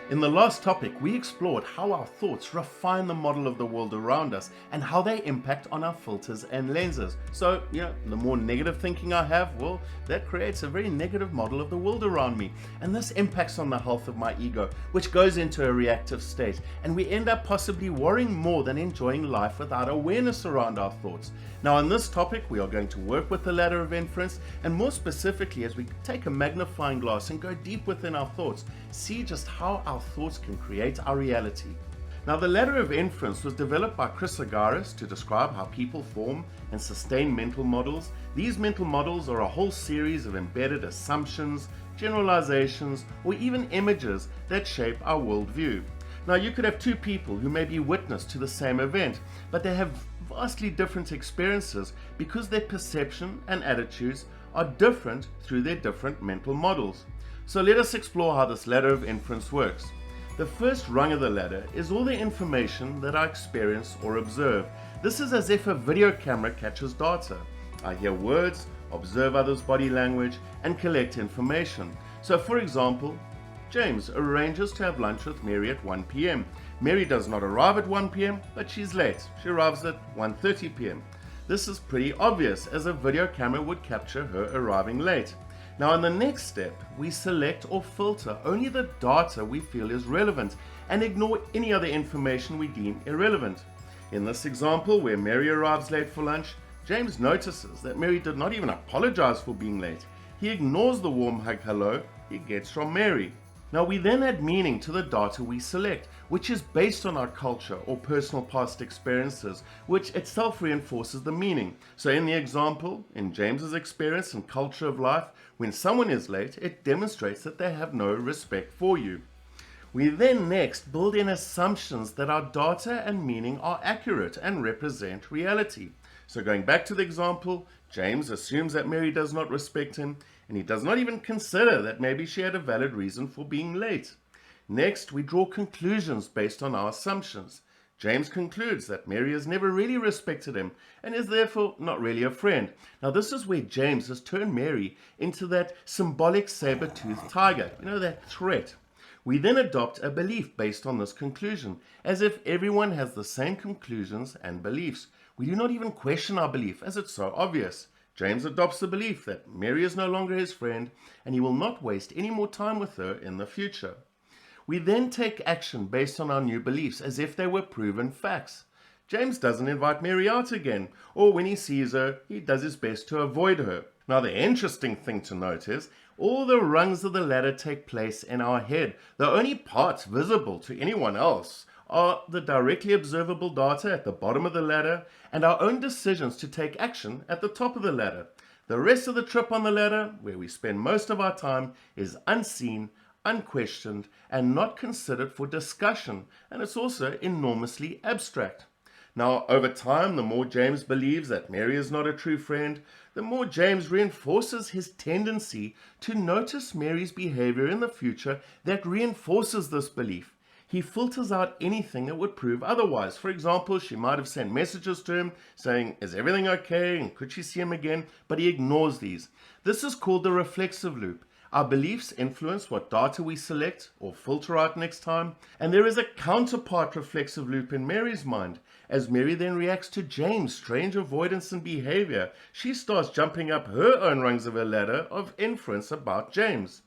In the last topic, we explored how our thoughts refine the model of the world around us and how they impact on our filters and lenses. So, the more negative thinking I have, well, that creates a very negative model of the world around me. And this impacts on the health of my ego, which goes into a reactive state. And we end up possibly worrying more than enjoying life without awareness around our thoughts. Now, on this topic, we are going to work with the ladder of inference, and more specifically, as we take a magnifying glass and go deep within our thoughts, see just how our thoughts can create our reality. Now, the ladder of inference was developed by Chris Agaris to describe how people form and sustain mental models. These mental models are a whole series of embedded assumptions, generalizations, or even images that shape our worldview. Now, you could have two people who may be witness to the same event, but they have vastly different experiences because their perception and attitudes are different through their different mental models. So let us explore how this ladder of inference works. The first rung of the ladder is all the information that I experience or observe. This is as if a video camera catches data. I hear words, observe others' body language, and collect information. So for example, James arranges to have lunch with Mary at 1 p.m. Mary does not arrive at 1 p.m., but she's late. She arrives at 1:30 p.m. This is pretty obvious, as a video camera would capture her arriving late. Now, in the next step, we select or filter only the data we feel is relevant and ignore any other information we deem irrelevant. In this example, where Mary arrives late for lunch, James notices that Mary did not even apologize for being late. He ignores the warm hug hello he gets from Mary. Now, we then add meaning to the data we select, which is based on our culture or personal past experiences, which itself reinforces the meaning. So in the example, in James's experience and culture of life, when someone is late, it demonstrates that they have no respect for you. We then next build in assumptions that our data and meaning are accurate and represent reality. So going back to the example, James assumes that Mary does not respect him, and he does not even consider that maybe she had a valid reason for being late. Next, we draw conclusions based on our assumptions. James concludes that Mary has never really respected him and is therefore not really a friend. Now, this is where James has turned Mary into that symbolic saber-toothed tiger, that threat. We then adopt a belief based on this conclusion, as if everyone has the same conclusions and beliefs. We do not even question our belief, as it's so obvious. James adopts the belief that Mary is no longer his friend, and he will not waste any more time with her in the future. We then take action based on our new beliefs, as if they were proven facts. James doesn't invite Mary out again, or when he sees her, he does his best to avoid her. Now, the interesting thing to note is, all the rungs of the ladder take place in our head. The only parts visible to anyone else are the directly observable data at the bottom of the ladder and our own decisions to take action at the top of the ladder. The rest of the trip on the ladder, where we spend most of our time, is unseen, unquestioned, and not considered for discussion, and it's also enormously abstract. Now, over time, the more James believes that Mary is not a true friend, the more James reinforces his tendency to notice Mary's behavior in the future that reinforces this belief. He filters out anything that would prove otherwise. For example, she might have sent messages to him saying, "Is everything okay? And could she see him again?" But he ignores these. This is called the reflexive loop. Our beliefs influence what data we select or filter out next time. And there is a counterpart reflexive loop in Mary's mind. As Mary then reacts to James' strange avoidance and behavior, she starts jumping up her own rungs of a ladder of inference about James.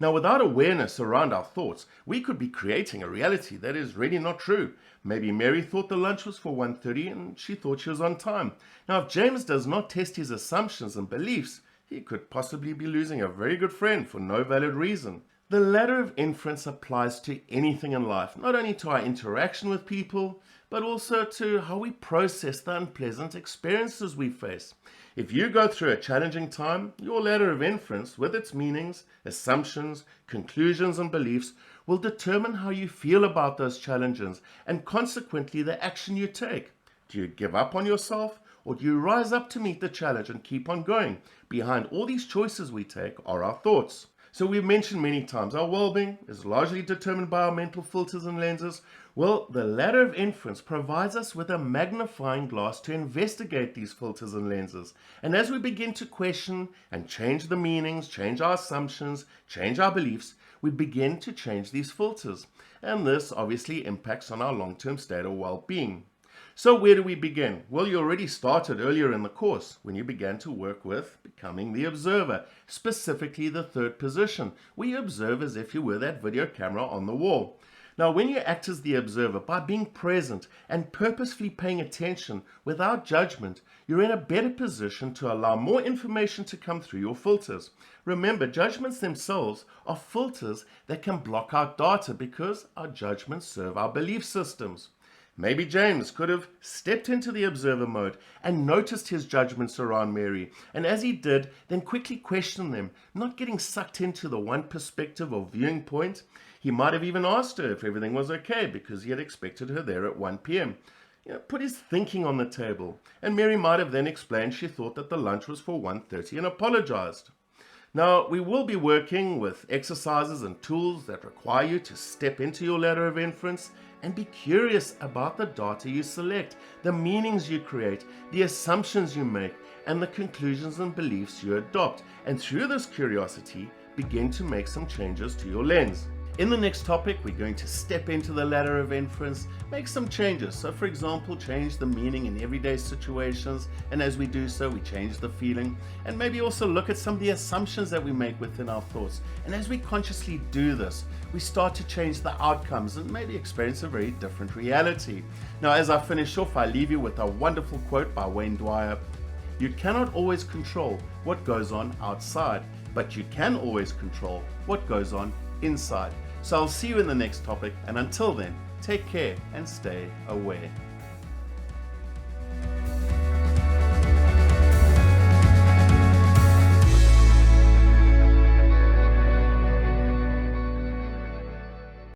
Now, without awareness around our thoughts, we could be creating a reality that is really not true. Maybe Mary thought the lunch was for 1:30 and she thought she was on time. Now, if James does not test his assumptions and beliefs, he could possibly be losing a very good friend for no valid reason. The ladder of inference applies to anything in life, not only to our interaction with people, but also to how we process the unpleasant experiences we face. If you go through a challenging time, your ladder of inference, with its meanings, assumptions, conclusions, and beliefs, will determine how you feel about those challenges and consequently the action you take. Do you give up on yourself, or do you rise up to meet the challenge and keep on going? Behind all these choices we take are our thoughts. So we've mentioned many times, our well-being is largely determined by our mental filters and lenses. Well, the ladder of inference provides us with a magnifying glass to investigate these filters and lenses. And as we begin to question and change the meanings, change our assumptions, change our beliefs, we begin to change these filters. And this obviously impacts on our long-term state of well-being. So where do we begin? Well, you already started earlier in the course when you began to work with becoming the observer, specifically the third position, where you observe as if you were that video camera on the wall. Now, when you act as the observer by being present and purposefully paying attention without judgment, you're in a better position to allow more information to come through your filters. Remember, judgments themselves are filters that can block out data because our judgments serve our belief systems. Maybe James could have stepped into the observer mode and noticed his judgments around Mary, and as he did, then quickly questioned them, not getting sucked into the one perspective or viewing point. He might have even asked her if everything was okay because he had expected her there at 1 p.m. Put his thinking on the table, and Mary might have then explained she thought that the lunch was for 1:30 and apologized. Now, we will be working with exercises and tools that require you to step into your ladder of inference and be curious about the data you select, the meanings you create, the assumptions you make, and the conclusions and beliefs you adopt. And through this curiosity, begin to make some changes to your lens. In the next topic, we're going to step into the ladder of inference, make some changes. So for example, change the meaning in everyday situations, and as we do so, we change the feeling, and maybe also look at some of the assumptions that we make within our thoughts. And as we consciously do this, we start to change the outcomes and maybe experience a very different reality. Now, as I finish off, I leave you with a wonderful quote by Wayne Dwyer. You cannot always control what goes on outside, but you can always control what goes on inside. So I'll see you in the next topic, and until then, take care and stay aware.